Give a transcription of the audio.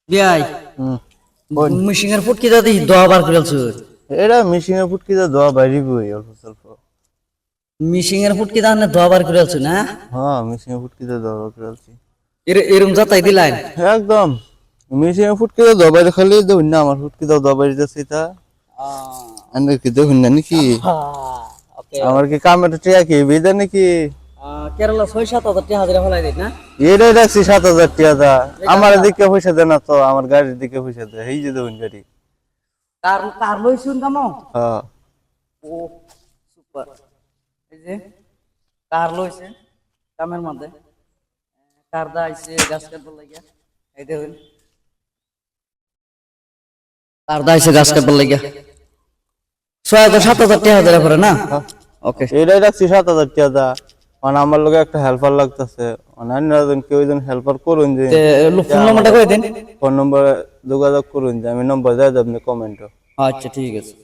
বিয়াই মিশিংয়ের ফুট কি দাদি দোয়া বার করেছ এটা মিশিংয়ের ফুট কি দোয়া বাইরে বই অল্প স্বল্প মিশিংয়ের ফুট কি দানে দোয়া বার করেছ না হ্যাঁ মিশিংয়ের ফুট কি দোয়া বার করেছি এরম যাতাই দিলাইন একদম মিশিংয়ের ফুট কি দোয়া বাইরে খালি দেউন না আমার ফুট কি দোয়া বাইরে যাচ্ছে তা আন্দার কি দেউন না নাকি আমার কি কামের টিয়া কি বেদা নাকি কেরালা 6-7 হাজার টাকা হাজারে ফলাই দেয় না এটাই রাখছি 7,000 টাকা দা আমার দিকে পয়সা দেয় না তো আমার গাড়ির দিকে পয়সা দেয় এই যে দেউন গাড়ি কার লইছুন কামো হ্যাঁ ও সুপার এই যে কার লইছে কামের মধ্যে কার দা আইছে গাছ কাটবার লাগিয়া এই দেখুন কার দা আইছে গাছ কাটবার লাগিয়া 6,000-7,000 টাকা হাজারে পড়ে না ওকে এটাই রাখছি 7,000 টাকা দা মানে আমার লগে একটা হেল্পার লাগতেছে মানে অন্যজন কেউ একজন হেল্পার করুন যে ফোন নম্বরটা কই দেন ফোন নম্বরে যোগাযোগ করুন যে আমি নম্বর দিয়ে দেব আপনি কমেন্টে আচ্ছা ঠিক আছে